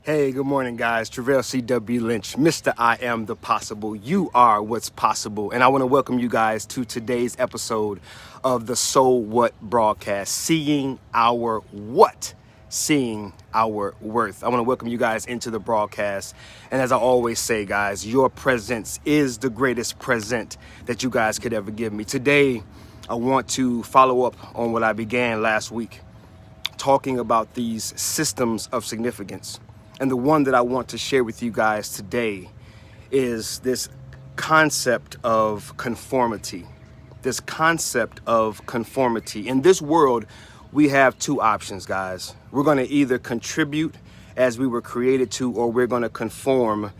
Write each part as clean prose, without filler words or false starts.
Hey, good morning, guys. 𝐓𝐴 C.W. Lynch, Mr. I Am the Possible. You are what's possible. And I want to welcome you guys to today's episode of the So What broadcast, Seeing Our What? Seeing Our Worth. I want to welcome you guys into the broadcast. And as I always say, guys, your presence is the greatest present that you guys could ever give me. Today, I want to follow up on what I began last week, talking about these systems of significance. And the one that I want to share with you guys today is this concept of conformity. This concept of conformity. In this world, we have two options, guys. We're going to either contribute as we were created to, or we're going to conform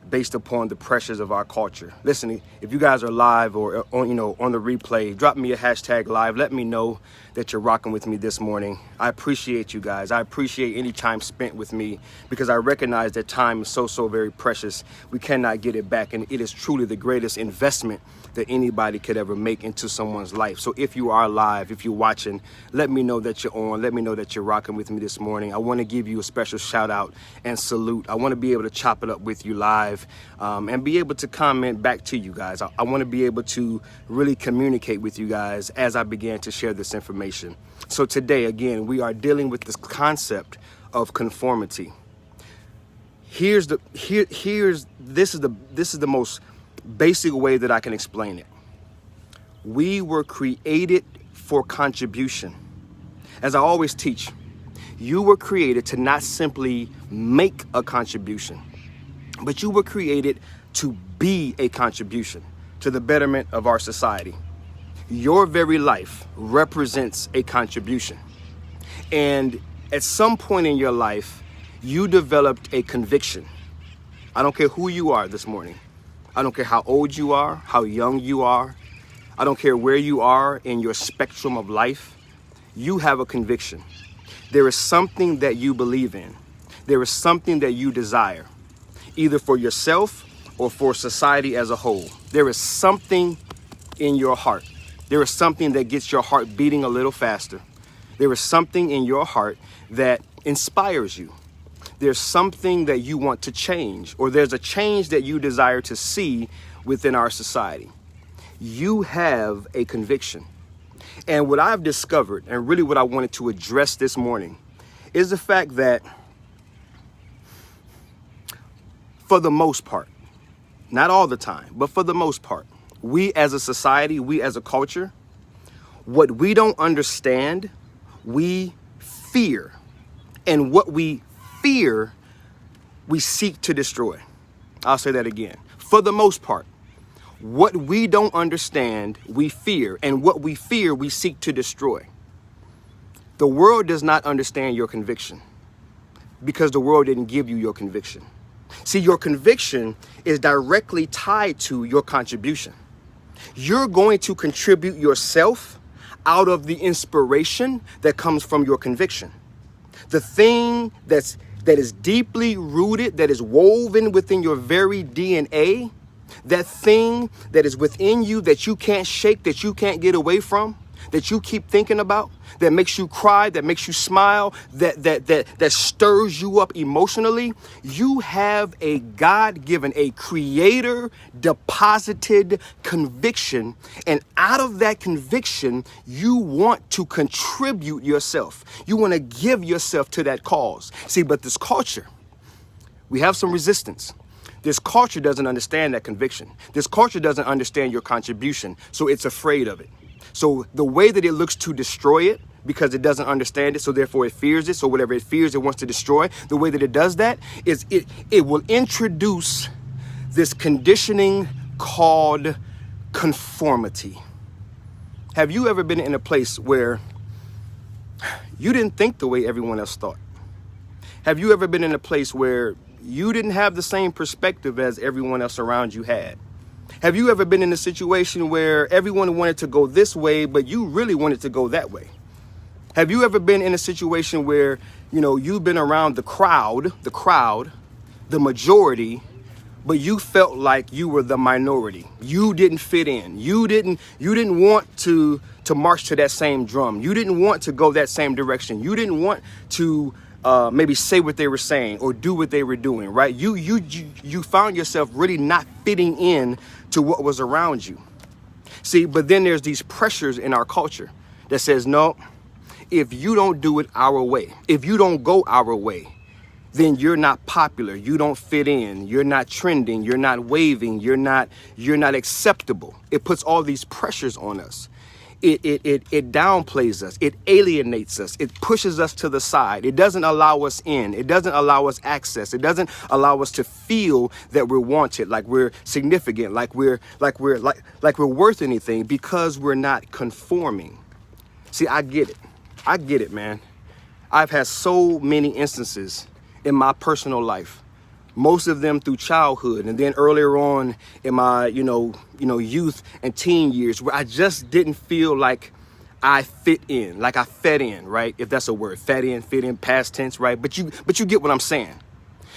based upon the pressures of our culture. Listen, if you guys are live or on the replay, drop me a hashtag live. Let me know that you're rocking with me this morning. I appreciate you guys. I appreciate any time spent with me because I recognize that time is so very precious. We cannot get it back, and it is truly the greatest investment that anybody could ever make into someone's life. So if you are live, if you're watching, let me know that you're on. Let me know that you're rocking with me this morning. I want to give you a special shout out and salute. I want to be able to chop it up with you live and be able to comment back to you guys. I want to be able to really communicate with you guys as I began to share this information. So today, again, we are dealing with this concept of conformity. This is the most basic way that I can explain it. We were created for contribution. As I always teach, you were created to not simply make a contribution, but you were created to be a contribution to the betterment of our society. Your very life represents a contribution. And at some point in your life, you developed a conviction. I don't care who you are this morning. I don't care how old you are, how young you are. I don't care where you are in your spectrum of life. You have a conviction. There is something that you believe in. There is something that you desire, either for yourself or for society as a whole. There is something in your heart. There is something that gets your heart beating a little faster. There is something in your heart that inspires you. There's something that you want to change, or there's a change that you desire to see within our society. You have a conviction. And what I've discovered, and really what I wanted to address this morning, is the fact that for the most part, not all the time, but for the most part, we as a society, we as a culture, what we don't understand, we fear. And what we fear, we seek to destroy. I'll say that again. For the most part, what we don't understand, we fear. And what we fear, we seek to destroy. The world does not understand your conviction because the world didn't give you your conviction. See, your conviction is directly tied to your contribution. You're going to contribute yourself out of the inspiration that comes from your conviction. The thing that is deeply rooted, that is woven within your very DNA, that thing that is within you that you can't shake, that you can't get away from, that you keep thinking about, that makes you cry, that makes you smile, that stirs you up emotionally. You have a God-given, a creator-deposited conviction. And out of that conviction, you want to contribute yourself. You want to give yourself to that cause. See, but this culture, we have some resistance. This culture doesn't understand that conviction. This culture doesn't understand your contribution, so it's afraid of it. So the way that it looks to destroy it, because it doesn't understand it, so therefore it fears it, so whatever it fears, it wants to destroy, the way that it does that is it will introduce this conditioning called conformity. Have you ever been in a place where you didn't think the way everyone else thought? Have you ever been in a place where you didn't have the same perspective as everyone else around you had? Have you ever been in a situation where everyone wanted to go this way, but you really wanted to go that way? Have you ever been in a situation where, you've been around the crowd, the majority, but you felt like you were the minority? You didn't fit in. You didn't want to march to that same drum. You didn't want to go that same direction. You didn't want to maybe say what they were saying or do what they were doing, right? You found yourself really not fitting in to what was around you. See, but then there's these pressures in our culture that says, no, if you don't do it our way, if you don't go our way, then you're not popular, you don't fit in, you're not trending, you're not waving, you're not acceptable. It puts all these pressures on us. It downplays us, it alienates us, it pushes us to the side. It doesn't allow us in, it doesn't allow us access, it doesn't allow us to feel that we're wanted, like we're significant, like we're worth anything, because we're not conforming. See, I get it, man. I've had so many instances in my personal life, most of them through childhood, and then earlier on in my, youth and teen years, where I just didn't feel like I fit in, like I fed in, right? If that's a word, fit in, past tense, right? But you get what I'm saying.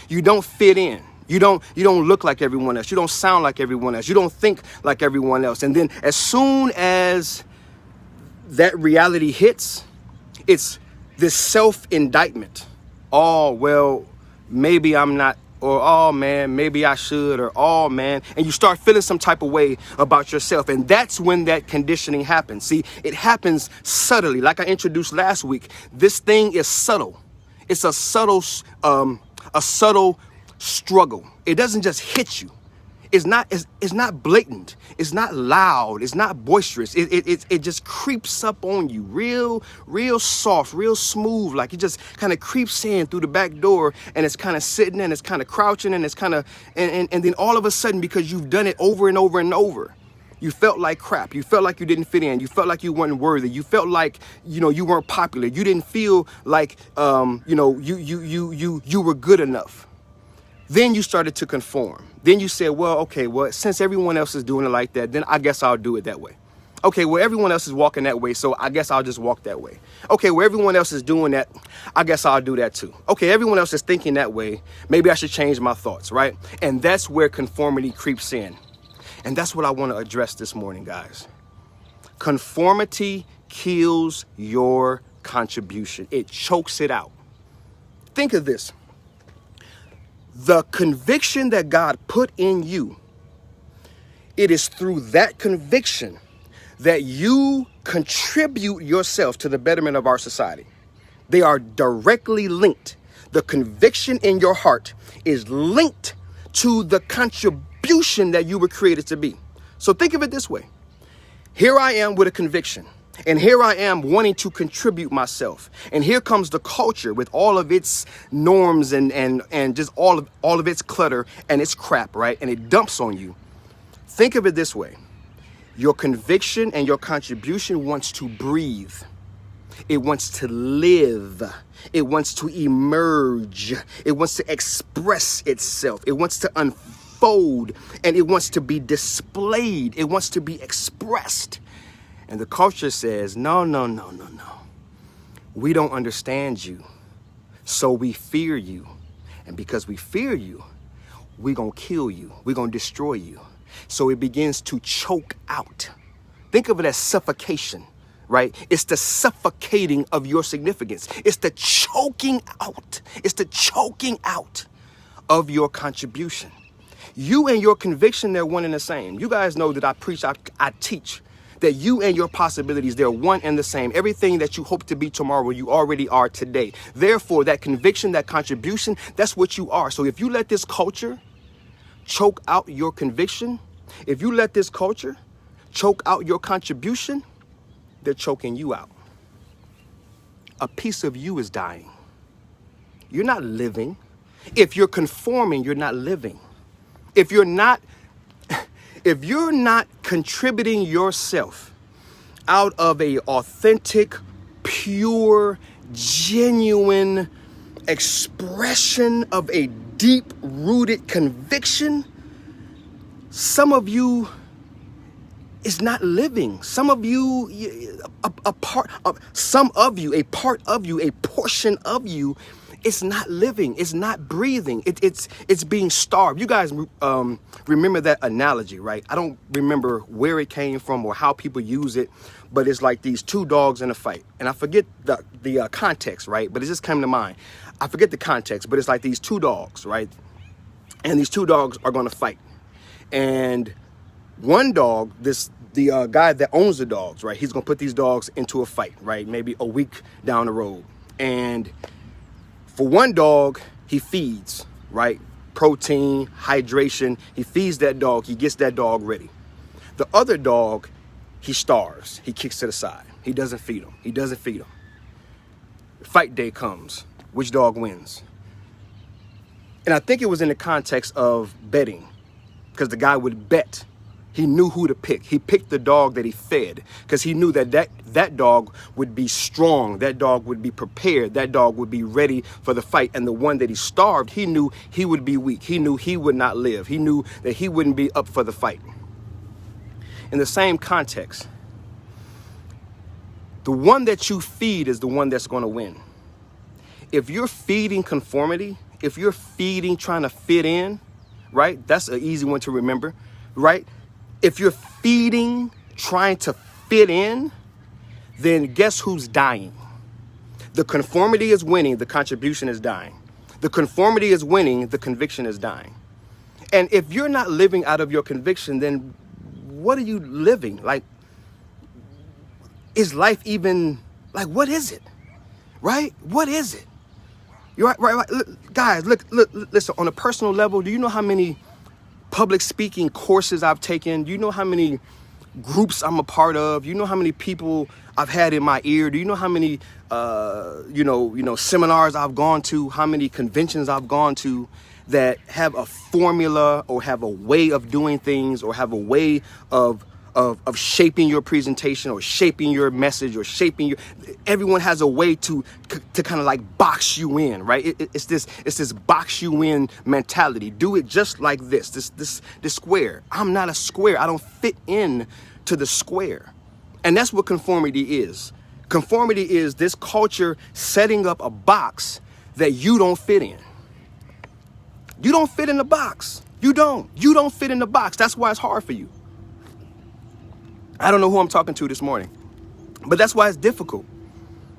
You don't fit in. You don't look like everyone else. You don't sound like everyone else. You don't think like everyone else. And then as soon as that reality hits, it's this self-indictment. Oh, well, maybe I'm not, or oh man, maybe I should, or oh man, and you start feeling some type of way about yourself. And that's when that conditioning happens. See, it happens subtly. Like I introduced last week, this thing is subtle. It's a subtle struggle. It doesn't just hit you. It's not blatant. It's not loud. It's not boisterous. It just creeps up on you real soft, real smooth. Like it just kind of creeps in through the back door, and it's kind of sitting and it's kind of crouching, and it's kind of, and then all of a sudden, because you've done it over and over and over, you felt like crap. You felt like you didn't fit in. You felt like you weren't worthy. You felt like, you weren't popular. You didn't feel like, you were good enough. Then you started to conform. Then you said, well, okay, well, since everyone else is doing it like that, then I guess I'll do it that way. Okay, well, everyone else is walking that way, so I guess I'll just walk that way. Okay, well, everyone else is doing that, I guess I'll do that too. Okay, everyone else is thinking that way, maybe I should change my thoughts, right? And that's where conformity creeps in. And that's what I want to address this morning, guys. Conformity kills your contribution. It chokes it out. Think of this. The conviction that God put in you, it is through that conviction that you contribute yourself to the betterment of our society. They are directly linked. The conviction in your heart is linked to the contribution that you were created to be. So think of it this way. Here I am with a conviction. And here I am wanting to contribute myself. And here comes the culture with all of its norms and just all of its clutter and its crap, right? And it dumps on you. Think of it this way. Your conviction and your contribution wants to breathe. It wants to live. It wants to emerge. It wants to express itself. It wants to unfold, and it wants to be displayed. It wants to be expressed. And the culture says, no. We don't understand you, so we fear you. And because we fear you, we're going to kill you. We're going to destroy you. So it begins to choke out. Think of it as suffocation, right? It's the suffocating of your significance. It's the choking out. It's the choking out of your contribution. You and your conviction, they're one and the same. You guys know that I preach, I teach that you and your possibilities, they're one and the same. Everything that you hope to be tomorrow, you already are today. Therefore, that conviction, that contribution, that's what you are. So if you let this culture choke out your conviction, if you let this culture choke out your contribution, they're choking you out. A piece of you is dying. You're not living. If you're conforming, you're not living. If you're not contributing yourself out of a authentic, pure, genuine expression of a deep-rooted conviction, some of you is not living. Some of you, a part of you, a portion of you, it's not living. It's not breathing. It's being starved. You guys remember that analogy, right? I don't remember where it came from or how people use it, but it's like these two dogs in a fight. And I forget the context, right? But it just came to mind. I forget the context, but it's like these two dogs, right? And these two dogs are going to fight. And one dog, the guy that owns the dogs, right? He's going to put these dogs into a fight, right? Maybe a week down the road. And for one dog, he feeds, right? Protein, hydration. He feeds that dog. He gets that dog ready. The other dog, he starves. He kicks to the side. He doesn't feed him. He doesn't feed him. Fight day comes. Which dog wins? And I think it was in the context of betting, because the guy would bet. He knew who to pick. He picked the dog that he fed because he knew that dog would be strong. That dog would be prepared. That dog would be ready for the fight. And the one that he starved, he knew he would be weak. He knew he would not live. He knew that he wouldn't be up for the fight. In the same context, the one that you feed is the one that's going to win. If you're feeding conformity, if you're feeding trying to fit in, right? That's an easy one to remember, right? If you're feeding trying to fit in, then guess who's dying? The conformity is winning, the contribution is dying. The conformity is winning, the conviction is dying. And if you're not living out of your conviction, then what are you living? Like, is life even, like, what is it? Right? What is it? You're right. Look, guys, look, listen, on a personal level, do you know how many public speaking courses I've taken? Do you know how many groups I'm a part of? You know how many people I've had in my ear? Do you know how many, seminars I've gone to? How many conventions I've gone to that have a formula or have a way of doing things or have a way of shaping your presentation or shaping your message or shaping your, everyone has a way to kind of like box you in, right? It's this box you in mentality. Do it just like this square. I'm not a square. I don't fit in to the square. And that's what conformity is. Conformity is this culture setting up a box that you don't fit in. You don't fit in the box. You don't fit in the box. That's why it's hard for you. I don't know who I'm talking to this morning, but that's why it's difficult.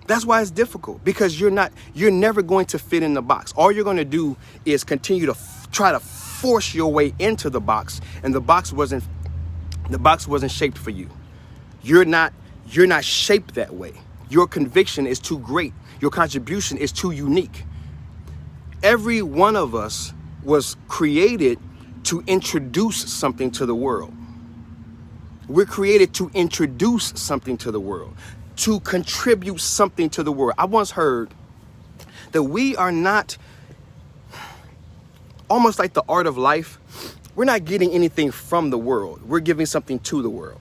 That's why it's difficult, because you're never going to fit in the box. All you're going to do is continue to try to force your way into the box, and the box wasn't shaped for you. You're not shaped that way. Your conviction is too great. Your contribution is too unique. Every one of us was created to introduce something to the world. We're created to introduce something to the world, to contribute something to the world. I once heard that we are not, almost like the art of life, we're not getting anything from the world. We're giving something to the world.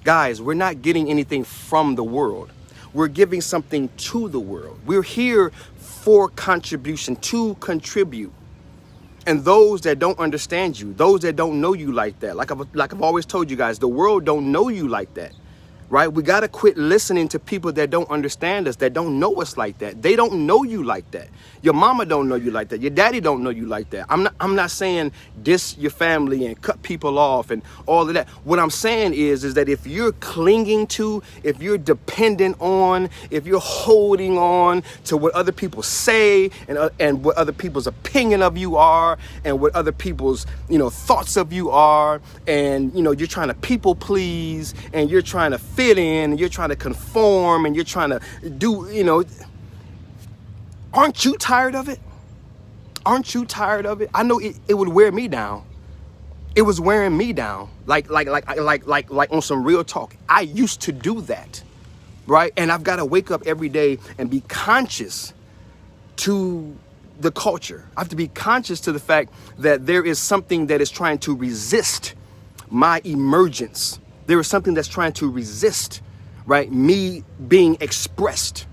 Guys, we're not getting anything from the world. We're giving something to the world. We're here for contribution, to contribute. And those that don't understand you, those that don't know you like that, like I've always told you guys, the world don't know you like that, right? We got to quit listening to people that don't understand us, that don't know us like that. They don't know you like that. Your mama don't know you like that. Your daddy don't know you like that. I'm not saying diss your family and cut people off and all of that. What I'm saying is that if you're clinging to, if you're dependent on, if you're holding on to what other people say and what other people's opinion of you are and what other people's, thoughts of you are, and, you're trying to people please and you're trying to fit in and you're trying to conform and you're trying to do, aren't you tired of it? Aren't you tired of it? I know it would wear me down. It was wearing me down. Like on some real talk. I used to do that, right? And I've got to wake up every day and be conscious to the culture. I have to be conscious to the fact that there is something that is trying to resist my emergence. There is something that's trying to resist, right, me being expressed,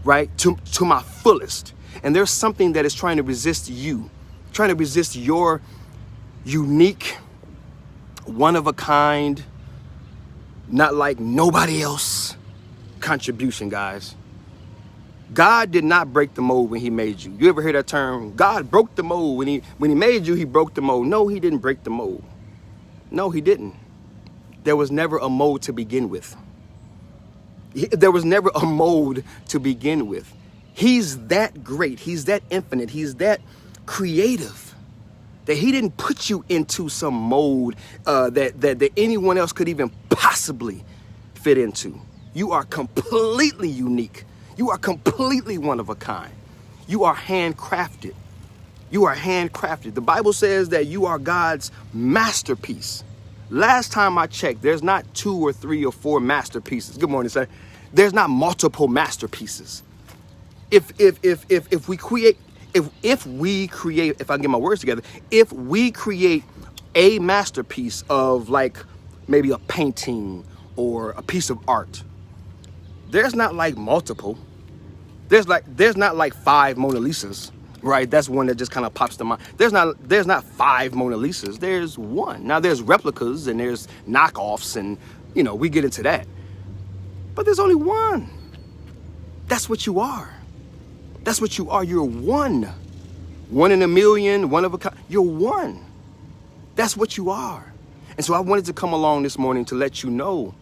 right, to my fullest. And there's something that is trying to resist you, trying to resist your unique, one-of-a-kind, not like nobody else contribution, guys. God did not break the mold when he made you. You ever hear that term? God broke the mold. When he made you, he broke the mold. No, he didn't break the mold. No, he didn't. There was never a mold to begin with. There was never a mold to begin with. He's that great. He's that infinite. He's that creative that he didn't put you into some mold that anyone else could even possibly fit into. You are completely unique. You are completely one of a kind. You are handcrafted. You are handcrafted. The Bible says that you are God's masterpiece. Last time I checked, there's not 2 or 3 or 4 masterpieces. Good morning, sir. There's not multiple masterpieces. If we create, if I can get my words together, if we create a masterpiece of like maybe a painting or a piece of art, there's not like multiple. There's not like 5 Mona Lisas, right? That's one that just kind of pops to mind. There's not 5 Mona Lisas. There's one. Now there's replicas and there's knockoffs, and you know, we get into that. But there's only one. That's what you are. That's what you are. You're one. One in a million, one of a kind. You're one. That's what you are. And so I wanted to come along this morning to let you know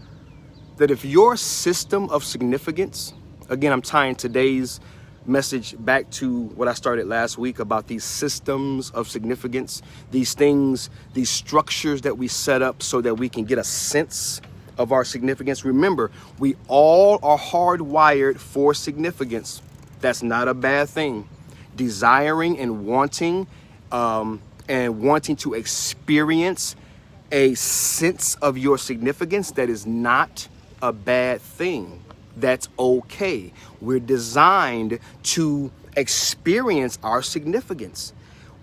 that if your system of significance, again, I'm tying today's message back to what I started last week about these systems of significance, these things, these structures that we set up so that we can get a sense of our significance. Remember, we all are hardwired for significance. That's not a bad thing. Desiring and wanting to experience a sense of your significance, that is not a bad thing. That's okay. We're designed to experience our significance.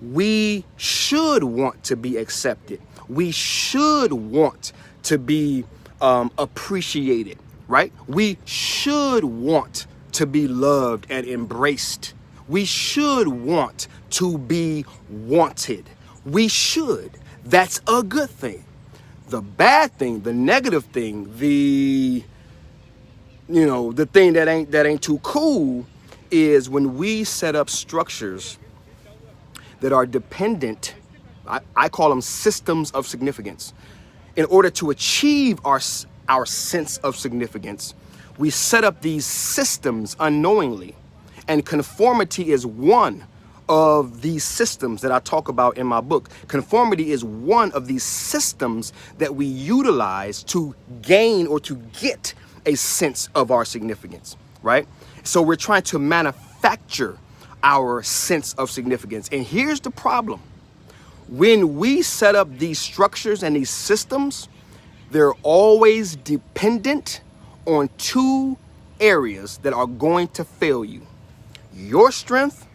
We should want to be accepted. We should want to be appreciated, right? We should want to be loved and embraced. We should want to be wanted. We should. That's a good thing. The bad thing, the negative thing, the thing that ain't too cool is when we set up structures that are dependent. I call them systems of significance. In order to achieve our sense of significance, we set up these systems unknowingly. And conformity is one of these systems that I talk about in my book. Conformity is one of these systems that we utilize to gain or to get a sense of our significance, right? So we're trying to manufacture our sense of significance. And here's the problem. When we set up these structures and these systems, they're always dependent on 2 areas that are going to fail you: your strength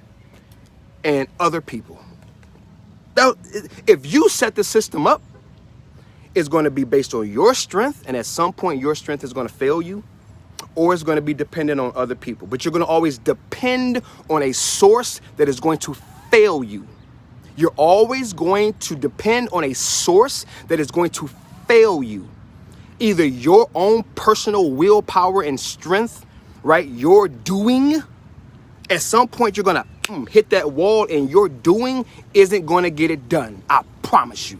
and other people. Now, if you set the system up, it's going to be based on your strength, and at some point your strength is going to fail you, or it's going to be dependent on other people. But you're going to always depend on a source that is going to fail you. You're always going to depend on a source that is going to fail you. Either your own personal willpower and strength, right? Your doing. At some point, you're going to hit that wall, and your doing isn't going to get it done. I promise you.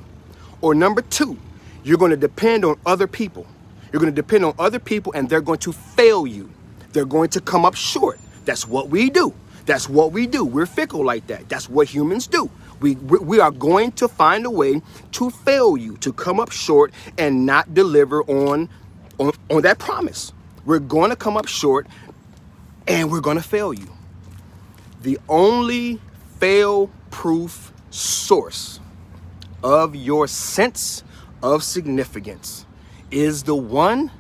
Or number 2, you're going to depend on other people. You're going to depend on other people, and they're going to fail you. They're going to come up short. That's what we do. That's what we do. We're fickle like that. That's what humans do. We are going to find a way to fail you, to come up short and not deliver on that promise. We're going to come up short, and we're going to fail you. The only fail-proof source of your sense of significance is the one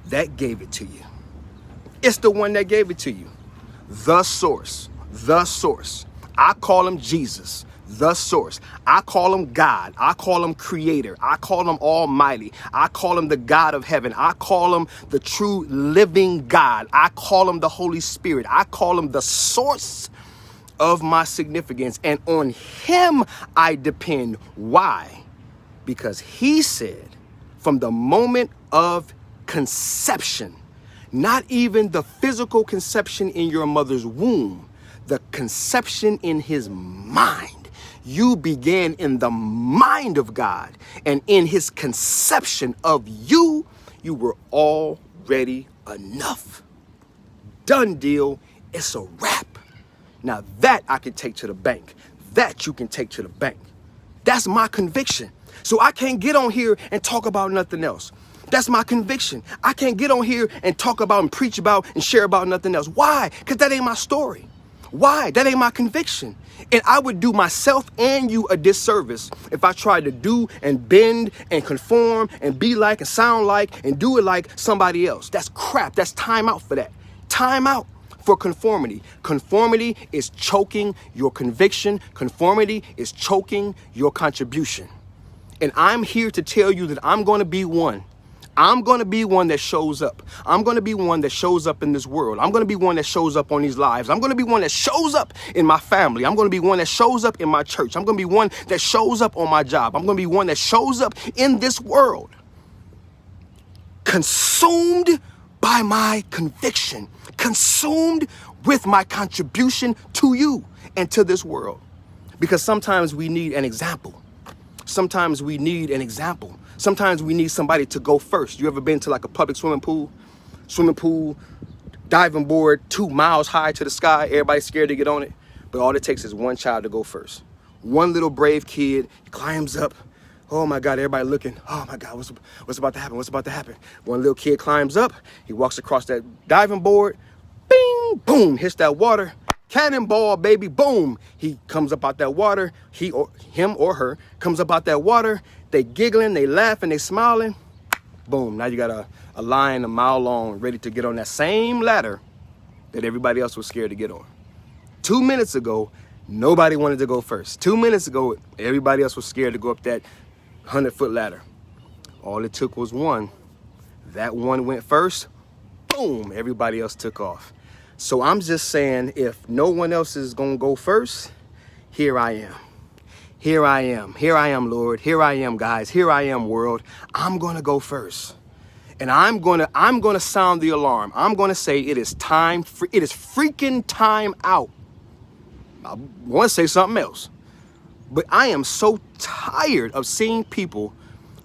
that gave it to you. It's the one that gave it to you. The source. The source. I call him Jesus. The source. I call him God. I call him Creator. I call him Almighty. I call him the God of heaven. I call him the true living God. I call him the Holy Spirit. I call him the source of my significance. And on him I depend. Why? Because he said from the moment of conception, not even the physical conception in your mother's womb, the conception in his mind. You began in the mind of God, and in his conception of you, you were already enough. Done deal. it's a wrap. Now that I can take to the bank. That you can take to the bank. That's my conviction. So I can't get on here and talk about nothing else. That's my conviction. I can't get on here and talk about and preach about and share about nothing else. Why? Because that ain't my story. Why? That ain't my conviction. And I would do myself and you a disservice if I tried to do and bend and conform and be like and sound like and do it like somebody else. That's crap. That's time out for that. Time out for conformity. Conformity is choking your conviction. Conformity is choking your contribution. And I'm here to tell you that I'm going to be one. I'm going to be one that shows up. I'm going to be one that shows up in this world. I'm going to be one that shows up on these lives. I'm going to be one that shows up in my family. I'm going to be one that shows up in my church. I'm going to be one that shows up on my job. I'm going to be one that shows up in this world. Consumed by my conviction. Consumed with my contribution to you and to this world. Because sometimes we need an example. Sometimes we need an example. Sometimes we need somebody to go first. You ever been to like a public swimming pool, diving board 2 miles high to the sky? Everybody's scared to get on it. But all it takes is one child to go first. One little brave kid climbs up. Oh my God, everybody looking. Oh my God, what's about to happen? What's about to happen? One little kid climbs up. He walks across that diving board. Bing, boom, hits that water. Cannonball, baby, boom. He comes up out that water. Him or her comes up out that water. They giggling, they laughing, they smiling. Boom, now you got a line a mile long ready to get on that same ladder that everybody else was scared to get on. 2 minutes ago, nobody wanted to go first. 2 minutes ago, everybody else was scared to go up that 100-foot ladder. All it took was one. That one went first. Boom, everybody else took off. So I'm just saying, if no one else is going to go first, here I am. Here I am. Here I am, Lord. Here I am, guys. Here I am, world. I'm going to go first. And I'm going to sound the alarm. I'm going to say it is time. It is freaking time out. I want to say something else. But I am so tired of seeing people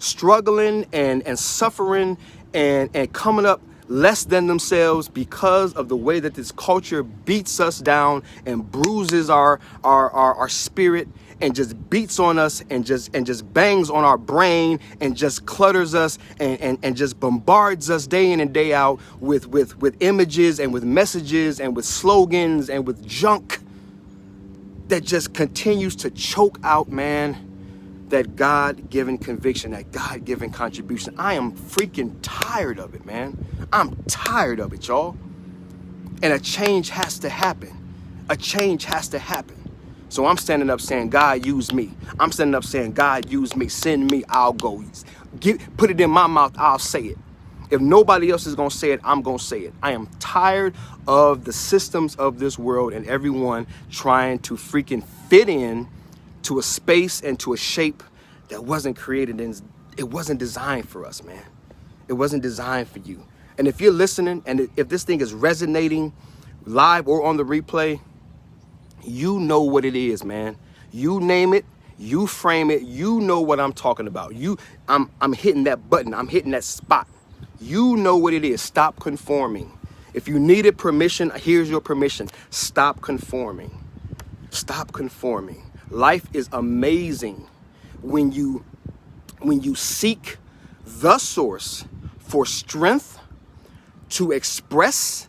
struggling and suffering and coming up less than themselves because of the way that this culture beats us down and bruises our spirit and just beats on us and just bangs on our brain and just clutters us and just bombards us day in and day out with images and with messages and with slogans and with junk that just continues to choke out, man, that God-given conviction, that God-given contribution. I am freaking tired of it, man. I'm tired of it, y'all. And a change has to happen. A change has to happen. So I'm standing up saying, God, use me. I'm standing up saying, God, use me. Send me, I'll go. Put it in my mouth, I'll say it. If nobody else is going to say it, I'm going to say it. I am tired of the systems of this world and everyone trying to freaking fit in to a space and to a shape that wasn't created and it wasn't designed for us, man. It wasn't designed for you. And if you're listening and if this thing is resonating live or on the replay, you know what it is, man. You name it, you frame it, you know what I'm talking about. I'm hitting that button, I'm hitting that spot. You know what it is. Stop conforming. If you needed permission, here's your permission. Stop conforming. Stop conforming. Life is amazing when you seek the source for strength to express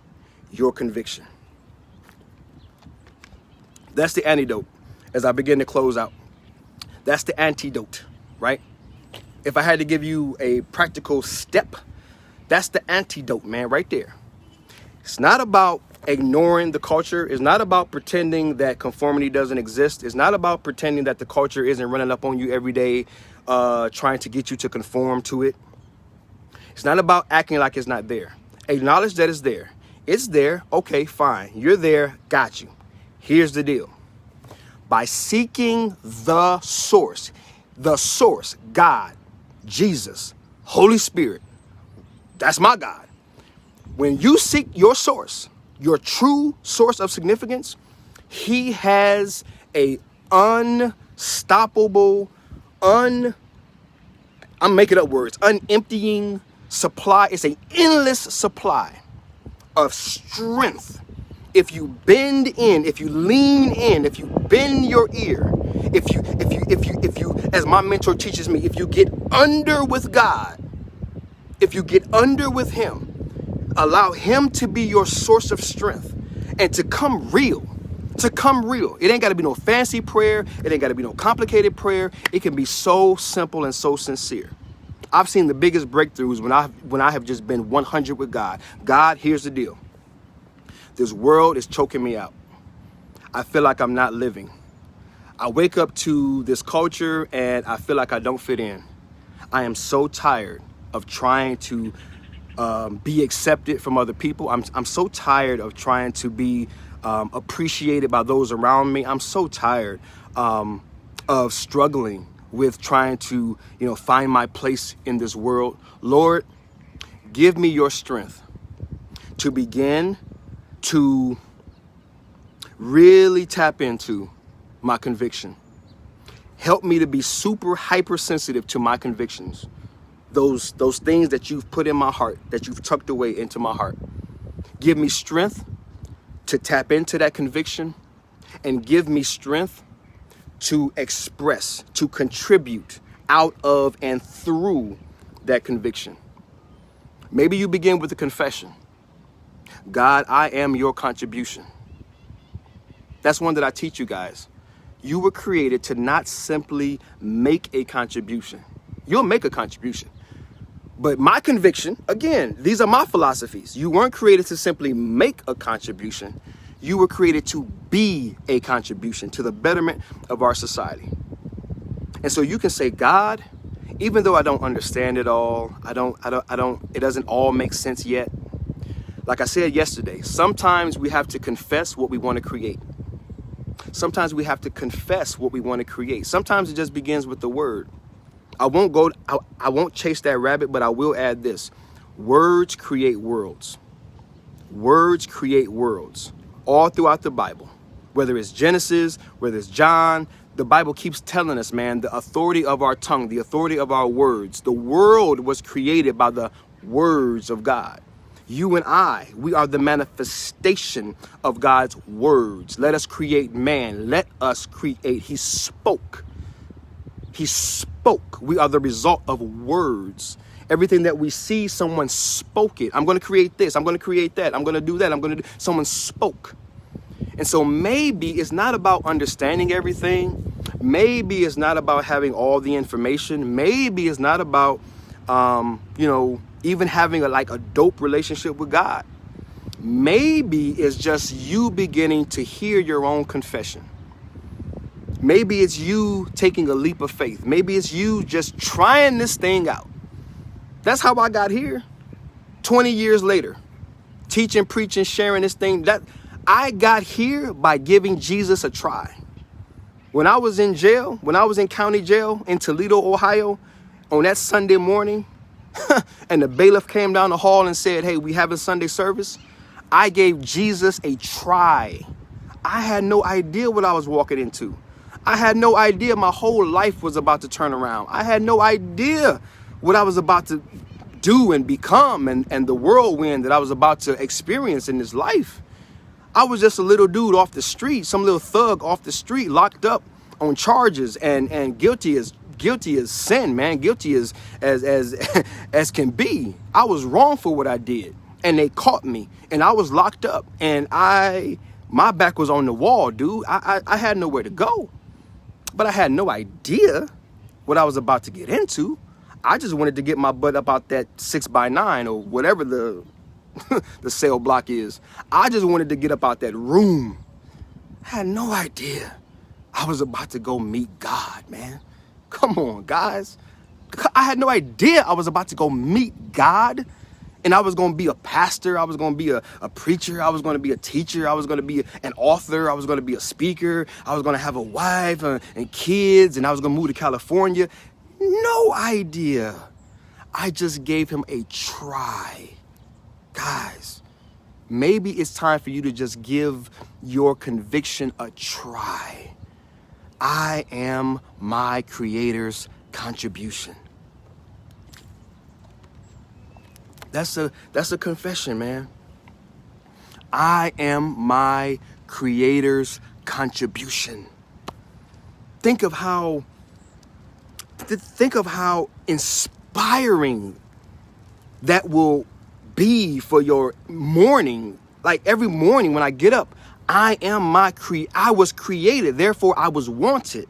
your conviction. That's the antidote as I begin to close out. That's the antidote, right? If I had to give you a practical step, that's the antidote, man, right there. It's not about ignoring the culture. It's not about pretending that conformity doesn't exist. It's not about pretending that the culture isn't running up on you every day, trying to get you to conform to it. It's not about acting like it's not there. Acknowledge that it's there. It's there. Okay, fine. You're there. Got you. Here's the deal. By seeking the source, God, Jesus, Holy Spirit, that's my God. When you seek your source, your true source of significance, he has a unstoppable, I'm making up words, unemptying supply. It's an endless supply of strength if you bend in, if you lean in, if you bend your ear, if you, as my mentor teaches me, if you get under with God, if you get under with him, allow him to be your source of strength and to come real. It ain't got to be no fancy prayer. It ain't got to be no complicated prayer. It can be so simple and so sincere. I've seen the biggest breakthroughs when I have just been 100 with God. God, here's the deal. This world is choking me out. I feel like I'm not living. I wake up to this culture and I feel like I don't fit in. I am so tired of trying to be accepted from other people. I'm so tired of trying to be appreciated by those around me. I'm so tired of struggling with trying to, find my place in this world. Lord, give me your strength to begin to really tap into my conviction. Help me to be super hypersensitive to my convictions. Those things that you've put in my heart, that you've tucked away into my heart. Give me strength to tap into that conviction, and give me strength to express, to contribute out of and through that conviction. Maybe you begin with a confession. God, I am your contribution. That's one that I teach you guys. You were created to not simply make a contribution. You'll make a contribution. But my conviction, again, these are my philosophies. You weren't created to simply make a contribution. You were created to be a contribution to the betterment of our society. And so you can say, God, even though I don't understand it all, it doesn't all make sense yet. Like I said yesterday, sometimes we have to confess what we want to create. Sometimes we have to confess what we want to create. Sometimes it just begins with the word. I won't chase that rabbit, but I will add this. Words create worlds. Words create worlds all throughout the Bible. Whether it's Genesis, whether it's John, the Bible keeps telling us, man, the authority of our tongue, the authority of our words. The world was created by the words of God. You and I, we are the manifestation of God's words. Let us create man. Let us create. He spoke. He spoke. We are the result of words. Everything that we see, someone spoke it. I'm going to create this. I'm going to create that. I'm going to do that. Someone spoke. And so maybe it's not about understanding everything. Maybe it's not about having all the information. Maybe it's not about, even having a dope relationship with God. Maybe it's just you beginning to hear your own confession. Maybe it's you taking a leap of faith. Maybe it's you just trying this thing out. That's how I got here. 20 years later, teaching, preaching, sharing this thing. That I got here by giving Jesus a try. When I was in jail, when I was in county jail in Toledo, Ohio, on that Sunday morning, and the bailiff came down the hall and said, hey, we having Sunday service. I gave Jesus a try. I had no idea what I was walking into. I had no idea my whole life was about to turn around. I had no idea what I was about to do and become and the whirlwind that I was about to experience in this life. I was just a little dude off the street, some little thug off the street, locked up on charges and guilty as sin, man. Guilty as can be. I was wrong for what I did, and they caught me, and I was locked up, and my back was on the wall, dude. I had nowhere to go. But I had no idea what I was about to get into. I just wanted to get my butt up out that 6x9 or whatever the cell block is. I just wanted to get up out that room. I had no idea I was about to go meet God, man. Come on, guys. I had no idea I was about to go meet God. And I was going to be a pastor. I was going to be a preacher. I was going to be a teacher. I was going to be an author. I was going to be a speaker. I was going to have a wife and kids. And I was going to move to California. No idea. I just gave him a try. Guys, maybe it's time for you to just give your conviction a try. I am my Creator's contribution. That's a confession, man. I am my creator's contribution. Think of how inspiring that will be for your morning. Like every morning when I get up, I was created, therefore I was wanted.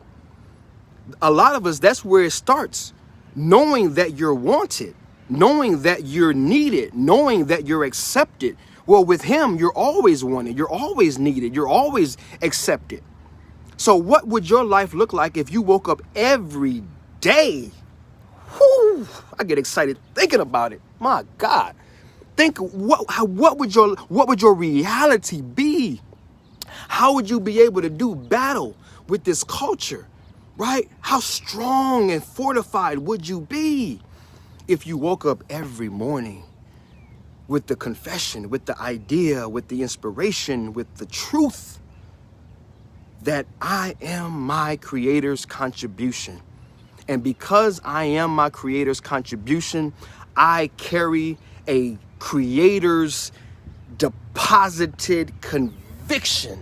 A lot of us, that's where it starts. Knowing that you're wanted, knowing that you're needed, knowing that you're accepted. Well, with him, you're always wanted, you're always needed, you're always accepted. So what would your life look like if you woke up every day? Whew, I get excited thinking about it. My God. Think what would your reality be? How would you be able to do battle with this culture, right? How strong and fortified would you be if you woke up every morning with the confession, with the idea, with the inspiration, with the truth that I am my creator's contribution. And because I am my creator's contribution, I carry a creator's deposited conviction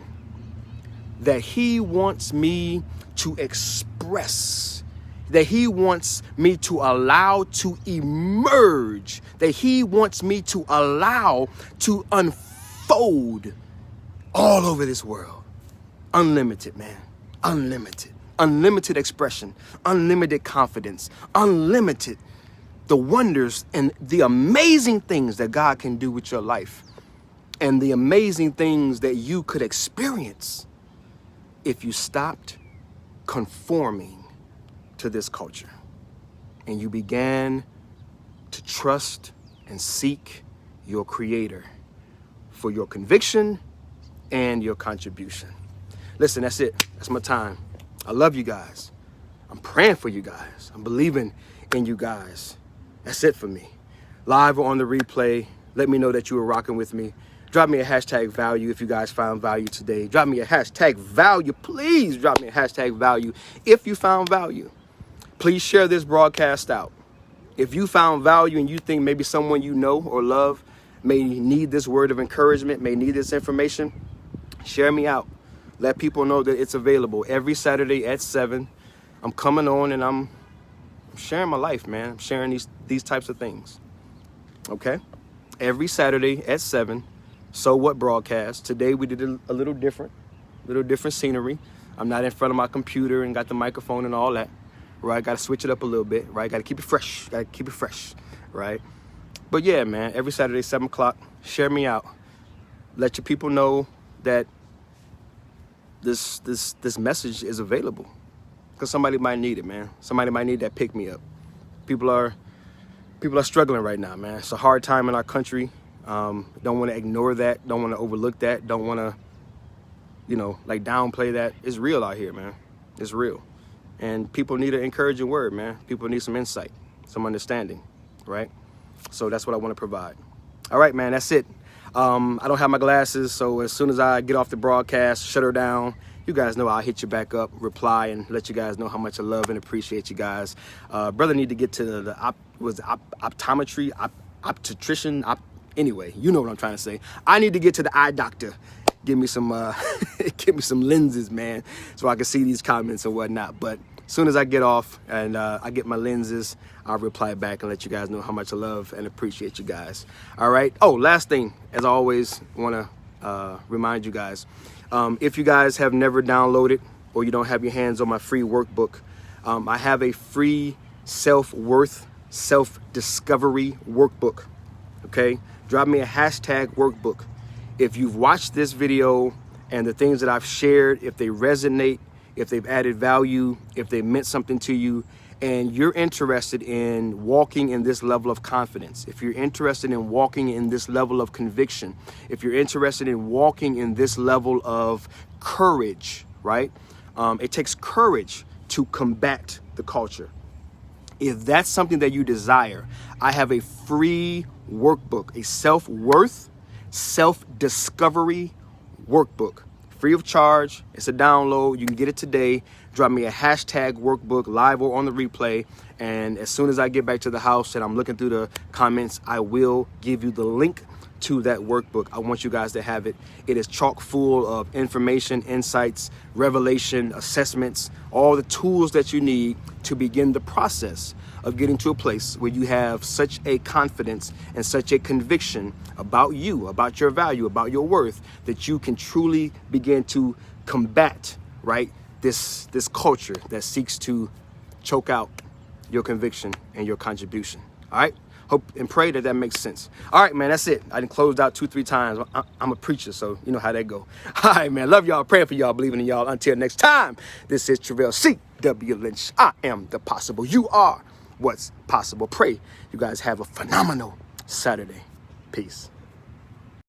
that he wants me to express, that he wants me to allow to emerge, that he wants me to allow to unfold all over this world. Unlimited, man. Unlimited. Unlimited expression, unlimited confidence, unlimited the wonders and the amazing things that God can do with your life, and the amazing things that you could experience if you stopped conforming to this culture and you began to trust and seek your creator for your conviction and your contribution. Listen, that's it. That's my time. I love you guys. I'm praying for you guys. I'm believing in you guys. That's it for me. Live or on the replay, let me know that you were rocking with me. Drop me a hashtag value if you guys found value today. Drop me a hashtag value. Please drop me a hashtag value if you found value. Please share this broadcast out. If you found value and you think maybe someone you know or love may need this word of encouragement, may need this information, share me out. Let people know that it's available every Saturday at 7. I'm coming on and I'm sharing my life, man. I'm sharing these types of things. Okay? Every Saturday at 7. So What broadcast. Today we did a little different scenery. I'm not in front of my computer and got the microphone and all that. Right? Got to switch it up a little bit. Right? Got to keep it fresh. Right? But yeah, man. Every Saturday, 7 o'clock. Share me out. Let your people know that this message is available, because somebody might need it, man. Somebody might need that pick me up. People are struggling right now, man. It's a hard time in our country. Don't want to ignore that. Don't want to overlook that. Don't want to, downplay that. It's real out here, man. It's real. And people need an encouraging word, man. People need some insight, some understanding, right? So that's what I want to provide. All right, man, that's it. I don't have my glasses, so as soon as I get off the broadcast, shut her down, you guys know I'll hit you back up, reply, and let you guys know how much I love and appreciate you guys. Brother need to get to the optometry, optician, anyway, you know what I'm trying to say. I need to get to the eye doctor. Give me some lenses, man, so I can see these comments and whatnot. But as soon as I get off and I get my lenses, I'll reply back and let you guys know how much I love and appreciate you guys. All right. Oh, last thing, as I always want to remind you guys, if you guys have never downloaded or you don't have your hands on my free workbook, I have a free self-worth, self-discovery workbook. Okay. Drop me a hashtag workbook. If you've watched this video and the things that I've shared, if they resonate, if they've added value, if they meant something to you, and you're interested in walking in this level of confidence, if you're interested in walking in this level of conviction, if you're interested in walking in this level of courage, right? It takes courage to combat the culture. If that's something that you desire, I have a free workbook, a self-worth, self-discovery workbook, free of charge. It's a download. You can get it today. Drop me a hashtag workbook, live or on the replay. And as soon as I get back to the house and I'm looking through the comments, I will give you the link to that workbook. I want you guys to have it. It is chock full of information, insights, revelation, assessments, all the tools that you need to begin the process of getting to a place where you have such a confidence and such a conviction about you, about your value, about your worth, that you can truly begin to combat, right, this culture that seeks to choke out your conviction and your contribution. All right? Hope and pray that that makes sense. All right, man, that's it. I done closed out 2-3 times. I'm a preacher, so you know how that go. All right, man, love y'all, praying for y'all, believing in y'all. Until next time, this is Travell C.W. Lynch. I am the possible. You are what's possible. Pray you guys have a phenomenal Saturday. Peace.